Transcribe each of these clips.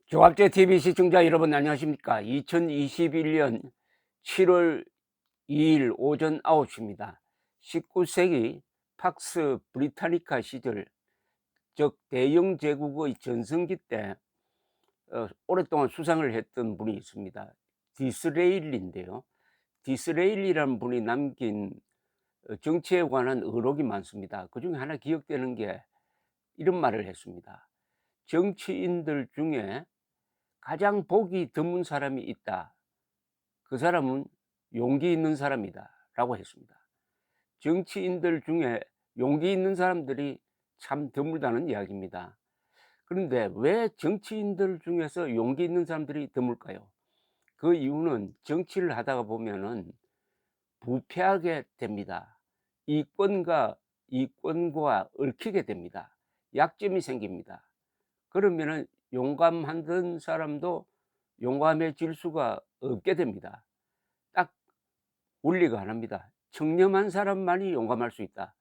조합제 TV 시청자 여러분 안녕하십니까? 2021년 7월 2일 오전 9시입니다. 19세기 팍스 브리타니카 시절, 즉 대영 제국의 전성기 때 오랫동안 수상을 했던 분이 있습니다. 디스레일리인데요. 디스레일리라는 분이 남긴 정치에 관한 의록이 많습니다. 그 중에 하나 기억되는 게 이런 말을 했습니다. 정치인들 중에 가장 복이 드문 사람이 있다. 그 사람은 용기 있는 사람이다 라고 했습니다. 정치인들 중에 용기 있는 사람들이 참 드물다는 이야기입니다. 그런데 왜 정치인들 중에서 용기 있는 사람들이 드물까요? 그 이유는 정치를 하다가 보면은 부패하게 됩니다. 이권과 얽히게 됩니다. 약점이 생깁니다. 그러면은 용감하던 사람도 용감해질 수가 없게 됩니다. 딱 원리가 하나입니다. 청렴한 사람만이 용감할 수 있다.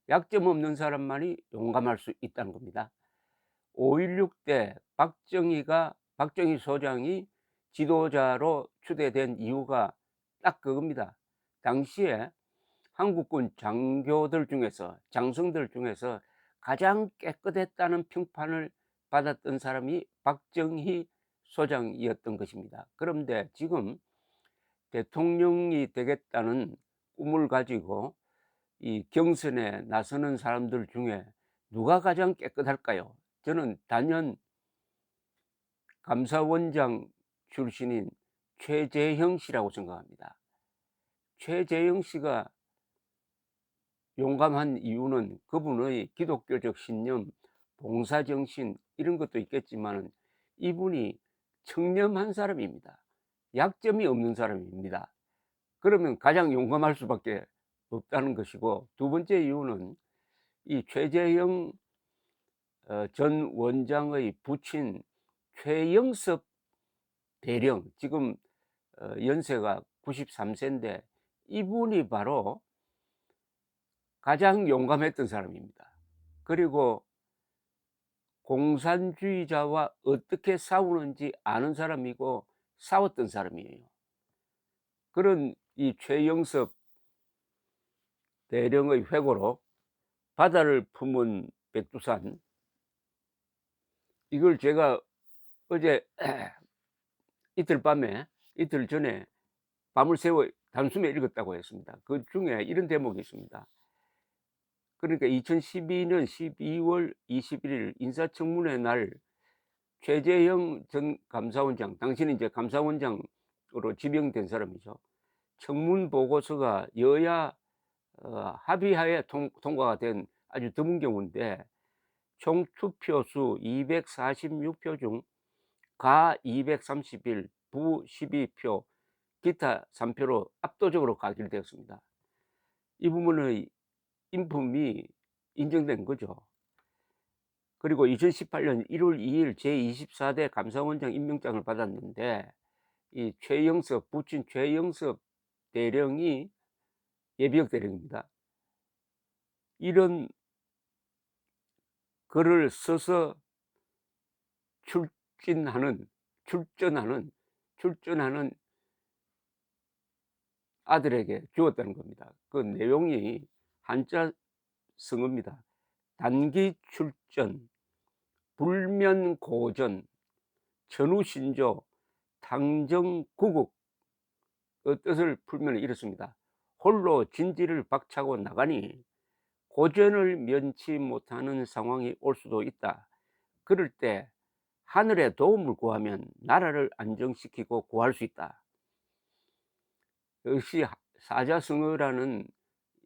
약점 없는 사람만이 용감할 수 있다는 겁니다. 5.16 때 박정희 소장이 지도자로 추대된 이유가 딱 그겁니다. 당시에 한국군 장성들 중에서 가장 깨끗했다는 평판을 받았던 사람이 박정희 소장이었던 것입니다. 그런데 지금 대통령이 되겠다는 꿈을 가지고 이 경선에 나서는 사람들 중에 누가 가장 깨끗할까요? 저는 단연 감사원장 출신인 최재형 씨라고 생각합니다. 최재형 씨가 용감한 이유는 그분의 기독교적 신념, 봉사정신 이런 것도 있겠지만 이분이 청렴한 사람입니다. 약점이 없는 사람입니다. 그러면 가장 용감할 수밖에 없다는 것이고, 두 번째 이유는 이 최재형 전 원장의 부친 최영섭 대령, 지금 연세가 93세인데 이분이 바로 가장 용감했던 사람입니다. 그리고 공산주의자와 어떻게 싸우는지 아는 사람이고 싸웠던 사람이에요. 그런 이 최영섭 대령의 회고록 바다를 품은 백두산, 이걸 제가 어제 이틀 전에 밤을 새워 단숨에 읽었다고 했습니다. 그 중에 이런 대목이 있습니다. 그러니까 2012년 12월 21일 인사청문회 날 최재형 전 감사원장, 당신은 이제 감사원장으로 지명된 사람이죠. 청문 보고서가 여야 합의하에 통과가 된 아주 드문 경우인데, 총 투표수 246표 중 가 231, 부 12표, 기타 3표로 압도적으로 가결되었습니다. 이 부분의 인품이 인정된 거죠. 그리고 2018년 1월 2일 제24대 감사원장 임명장을 받았는데, 이 부친 최영섭 대령이 예비역 대령입니다. 이런 글을 써서 출전하는 아들에게 주었다는 겁니다. 그 내용이 한자 성어입니다. 단기 출전, 불면고전, 전우신조, 당정구국. 그 뜻을 풀면 이렇습니다. 홀로 진지를 박차고 나가니 고전을 면치 못하는 상황이 올 수도 있다. 그럴 때 하늘의 도움을 구하면 나라를 안정시키고 구할 수 있다. 역시 사자성어라는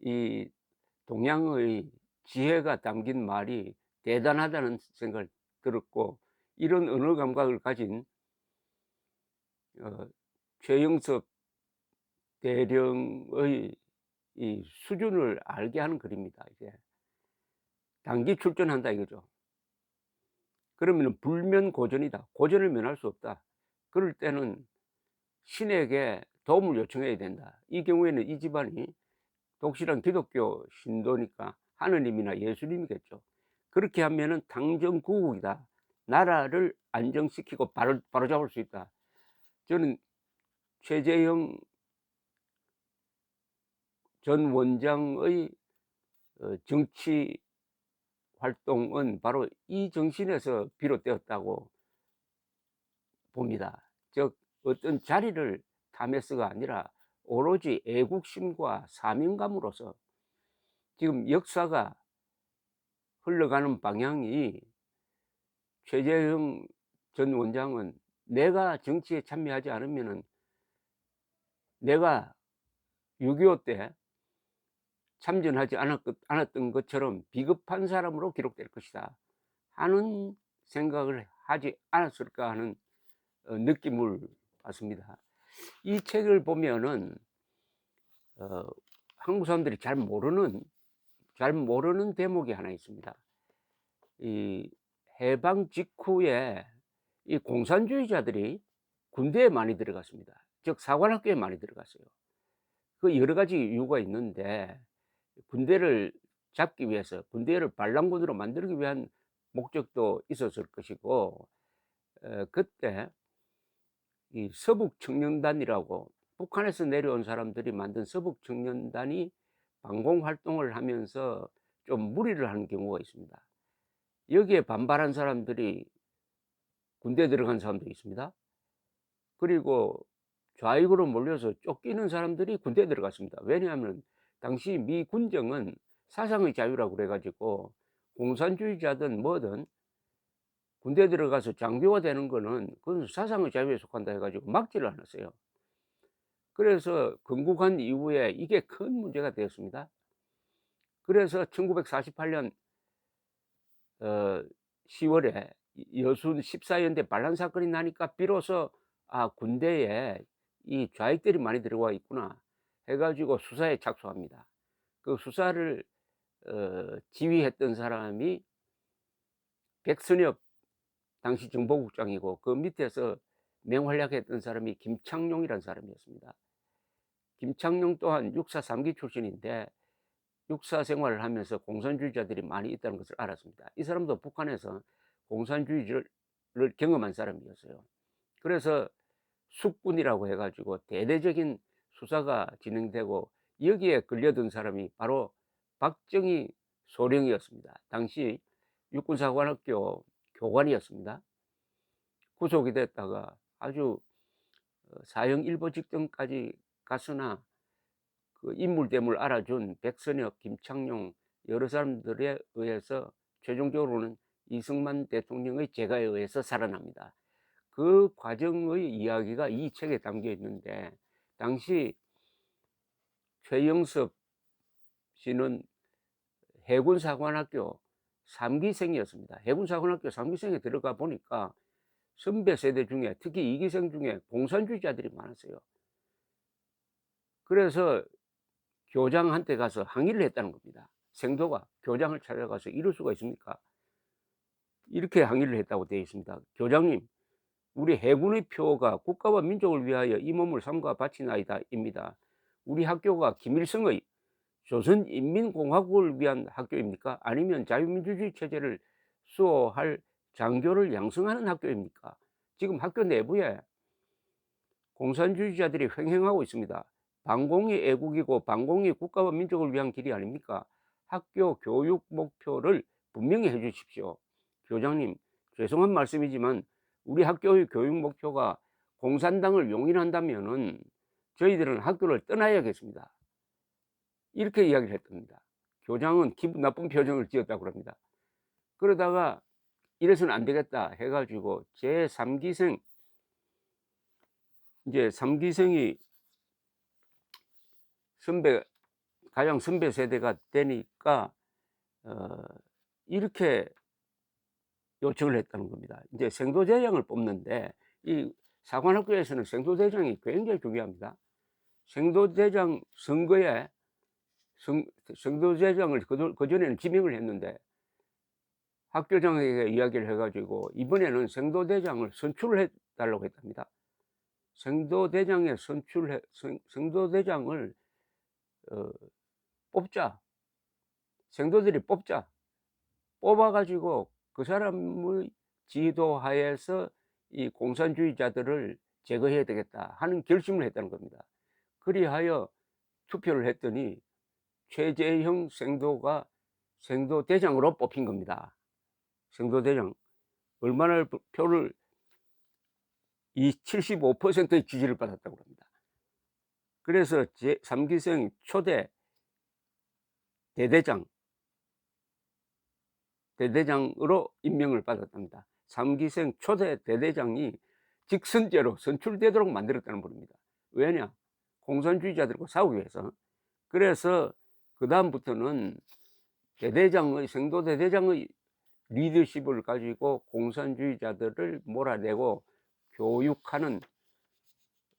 이 동양의 지혜가 담긴 말이 대단하다는 생각을 들었고, 이런 언어 감각을 가진 최영섭 대령의 이 수준을 알게 하는 글입니다. 이게 단기 출전한다 이거죠. 그러면 불면고전이다. 고전을 면할 수 없다. 그럴 때는 신에게 도움을 요청해야 된다. 이 경우에는 이 집안이 독실한 기독교 신도니까 하느님이나 예수님이겠죠. 그렇게 하면은 당정구국이다. 나라를 안정시키고 바로잡을 수 있다. 저는 최재형 전 원장의 정치 활동은 바로 이 정신에서 비롯되었다고 봅니다. 즉 어떤 자리를 탐해서가 아니라 오로지 애국심과 사명감으로서 지금 역사가 흘러가는 방향이 최재형 전 원장은 내가 정치에 참여하지 않으면은 내가 6.25 때 참전하지 않았던 것처럼 비겁한 사람으로 기록될 것이다 하는 생각을 하지 않았을까 하는 느낌을 받습니다. 이 책을 보면은 한국 사람들이 잘 모르는 대목이 하나 있습니다. 이 해방 직후에 이 공산주의자들이 군대에 많이 들어갔습니다. 즉 사관학교에 많이 들어갔어요. 그 여러 가지 이유가 있는데 군대를 잡기 위해서 군대를 반란군으로 만들기 위한 목적도 있었을 것이고 그때 이 서북청년단이라고 북한에서 내려온 사람들이 만든 서북청년단이 방공활동을 하면서 좀 무리를 하는 경우가 있습니다. 여기에 반발한 사람들이 군대에 들어간 사람도 있습니다. 그리고 좌익으로 몰려서 쫓기는 사람들이 군대에 들어갔습니다. 왜냐하면 당시 미 군정은 사상의 자유라고 그래 가지고 공산주의자든 뭐든 군대에 들어가서 장교가 되는 거는 그건 사상의 자유에 속한다 해 가지고 막지를 않았어요. 그래서 건국한 이후에 이게 큰 문제가 되었습니다. 그래서 1948년 10월에 여순 14연대 반란 사건이 나니까 비로소 군대에 이 좌익들이 많이 들어와 있구나 해 가지고 수사에 착수합니다. 그 수사를 지휘했던 사람이 백선엽 당시 정보국장이고 그 밑에서 맹활약했던 사람이 김창룡이라는 사람이었습니다. 김창룡 또한 육사 3기 출신인데 육사 생활을 하면서 공산주의자들이 많이 있다는 것을 알았습니다. 이 사람도 북한에서 공산주의를 경험한 사람이었어요. 그래서 숙군이라고 해 가지고 대대적인 수사가 진행되고 여기에 걸려든 사람이 바로 박정희 소령이었습니다. 당시 육군사관학교 교관이었습니다. 구속이 됐다가 아주 사형 일부 직전까지 갔으나 그 인물됨을 알아준 백선엽, 김창룡 여러 사람들에 의해서 최종적으로는 이승만 대통령의 제가에 의해서 살아납니다. 그 과정의 이야기가 이 책에 담겨 있는데 당시 최영섭 씨는 해군사관학교 3기생이었습니다. 해군사관학교 3기생에 들어가 보니까 선배 세대 중에 특히 2기생 중에 공산주의자들이 많았어요. 그래서 교장한테 가서 항의를 했다는 겁니다. 생도가 교장을 찾아가서 이럴 수가 있습니까? 이렇게 항의를 했다고 되어 있습니다. 교장님, 우리 해군의 표가 국가와 민족을 위하여 이 몸을 삼가 바치나이다 입니다. 우리 학교가 김일성의 조선인민공화국을 위한 학교입니까? 아니면 자유민주주의 체제를 수호할 장교를 양성하는 학교입니까? 지금 학교 내부에 공산주의자들이 횡행하고 있습니다. 반공이 애국이고 반공이 국가와 민족을 위한 길이 아닙니까? 학교 교육 목표를 분명히 해 주십시오. 교장님, 죄송한 말씀이지만 우리 학교의 교육 목표가 공산당을 용인한다면은 저희들은 학교를 떠나야겠습니다. 이렇게 이야기를 했답니다. 교장은 기분 나쁜 표정을 지었다고 합니다. 그러다가 이래서는 안 되겠다 해 가지고 제3기생 이제 3기생이 가장 선배 세대가 되니까 이렇게 요청을 했다는 겁니다. 이제 생도대장을 뽑는데 이 사관학교에서는 생도대장이 굉장히 중요합니다. 생도대장 선거에 생도대장을 그전에는 지명을 했는데 학교장에게 이야기를 해 가지고 이번에는 생도대장을 선출을 해 달라고 했답니다. 생도대장을 뽑자. 생도들이 뽑자. 뽑아 가지고 그 사람의 지도하에서 이 공산주의자들을 제거해야 되겠다 하는 결심을 했다는 겁니다. 그리하여 투표를 했더니 최재형 생도대장으로 뽑힌 겁니다. 생도대장. 얼마나 표를 75%의 지지를 받았다고 합니다. 그래서 제3기생 초대 대대장으로 임명을 받았답니다. 3기생 초대 대대장이 직선제로 선출되도록 만들었다는 분입니다. 왜냐? 공산주의자들과 싸우기 위해서. 그래서 그다음부터는 생도대대장의 리더십을 가지고 공산주의자들을 몰아내고 교육하는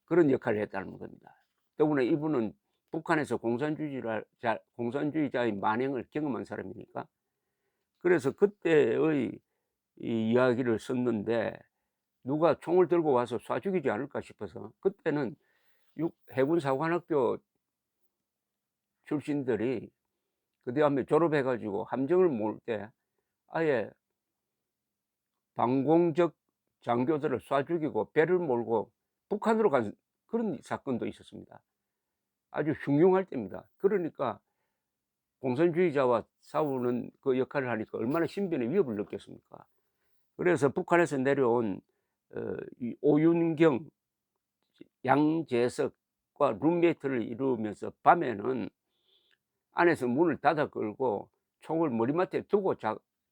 그런 역할을 했다는 겁니다. 더구나 이분은 북한에서 공산주의자의 만행을 경험한 사람이니까. 그래서 그때의 이 이야기를 썼는데 누가 총을 들고 와서 쏴 죽이지 않을까 싶어서, 그때는 해군사관학교 출신들이 그다음에 졸업해 가지고 함정을 몰 때 아예 방공적 장교들을 쏴 죽이고 배를 몰고 북한으로 간 그런 사건도 있었습니다. 아주 흉흉할 때입니다. 그러니까 공산주의자와 싸우는 그 역할을 하니까 얼마나 신변의 위협을 느꼈습니까. 그래서 북한에서 내려온 이 오윤경, 양재석과 룸메이트를 이루면서 밤에는 안에서 문을 닫아 걸고 총을 머리맡에 두고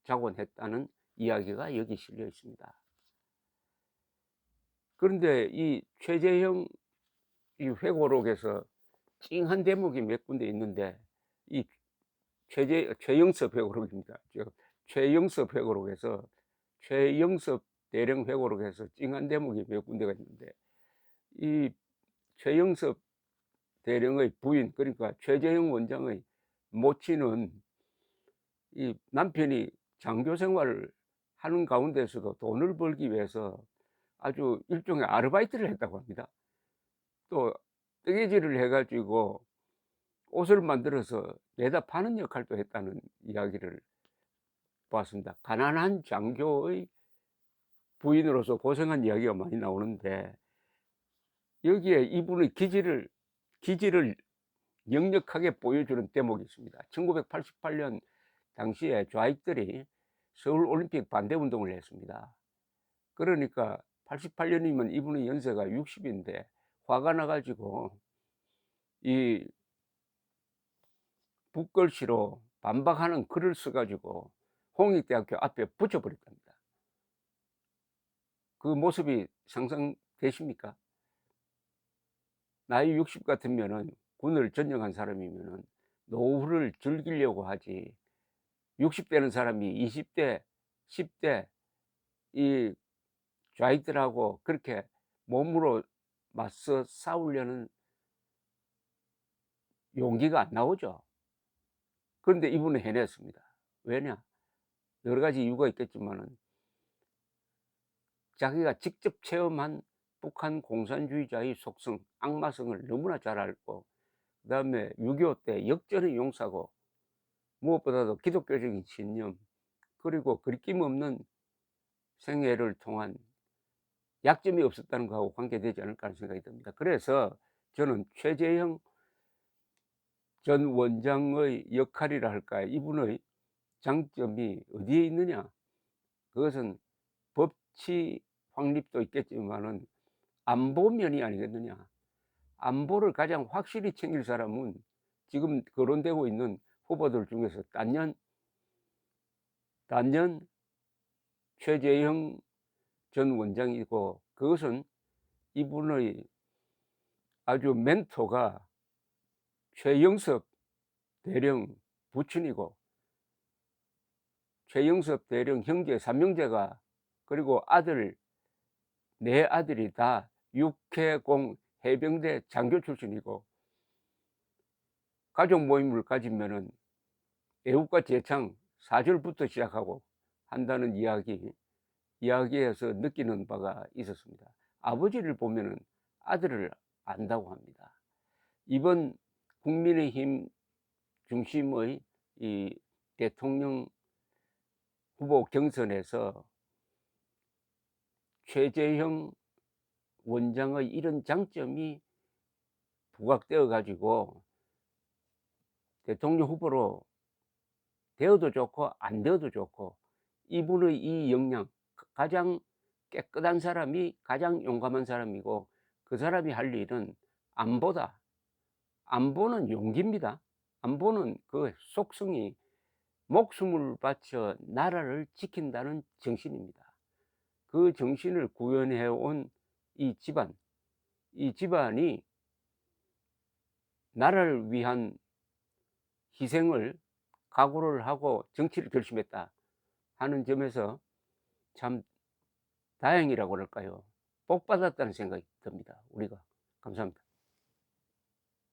자곤 했다는 이야기가 여기 실려 있습니다. 그런데 이 최재형 이 회고록에서 찡한 대목이 몇 군데 있는데, 이 최영섭 회고록입니다. 최영섭 회고록에서 최영섭 대령 회고록에서 찡한 대목이 몇 군데가 있는데, 이 최영섭 대령의 부인, 그러니까 최재형 원장의 모친은 이 남편이 장교 생활을 하는 가운데서도 돈을 벌기 위해서 아주 일종의 아르바이트를 했다고 합니다. 또 뜨개질을 해 가지고 옷을 만들어서 내다 파는 역할도 했다는 이야기를 보았습니다. 가난한 장교의 부인으로서 고생한 이야기가 많이 나오는데, 여기에 이분의 기질을 역력하게 보여주는 대목이 있습니다. 1988년 당시에 좌익들이 서울올림픽 반대운동을 했습니다. 그러니까 88년이면 이분의 연세가 60인데 화가 나 가지고 이 붓글씨로 반박하는 글을 써 가지고 홍익대학교 앞에 붙여 버렸답니다. 그 모습이 상상되십니까? 나이 60 같으면은, 군을 전역한 사람이면은 노후를 즐기려고 하지, 60 되는 사람이 20 대, 10대 이 좌익들하고 그렇게 몸으로 맞서 싸우려는 용기가 안 나오죠. 그런데 이분은 해냈습니다. 왜냐? 여러 가지 이유가 있겠지만은 자기가 직접 체험한 북한 공산주의자의 속성, 악마성을 너무나 잘 알고, 그다음에 6.25 때 역전의 용사고, 무엇보다도 기독교적인 신념, 그리고 거리낌 없는 생애를 통한 약점이 없었다는 것하고 관계되지 않을까 하는 생각이 듭니다. 그래서 저는 최재형 전 원장의 역할이라 할까요? 이분의 장점이 어디에 있느냐? 그것은 법치 확립도 있겠지만은 안보면이 아니겠느냐. 안보를 가장 확실히 챙길 사람은 지금 거론되고 있는 후보들 중에서 단연 최재형 전 원장이고, 그것은 이분의 아주 멘토가 최영섭 대령 부친이고, 최영섭 대령 형제 3형제가, 그리고 네 아들이 다 육해공 해병대 장교 출신이고, 가족 모임을 가지면은 애국가 제창 4절부터 시작하고 한다는 이야기에서 느끼는 바가 있었습니다. 아버지를 보면은 아들을 안다고 합니다. 이번 국민의힘 중심의 이 대통령 후보 경선에서 최재형 원장의 이런 장점이 부각되어 가지고 대통령 후보로 되어도 좋고 안 되어도 좋고, 이분의 이 역량, 가장 깨끗한 사람이 가장 용감한 사람이고, 그 사람이 할 일은 안보다. 안보는 용기입니다. 안보는 그 속성이 목숨을 바쳐 나라를 지킨다는 정신입니다. 그 정신을 구현해 온 이 집안, 이 집안이 나라를 위한 희생을 각오를 하고 정치를 결심했다 하는 점에서 참 다행이라고 그럴까요? 복 받았다는 생각이 듭니다, 우리가. 감사합니다.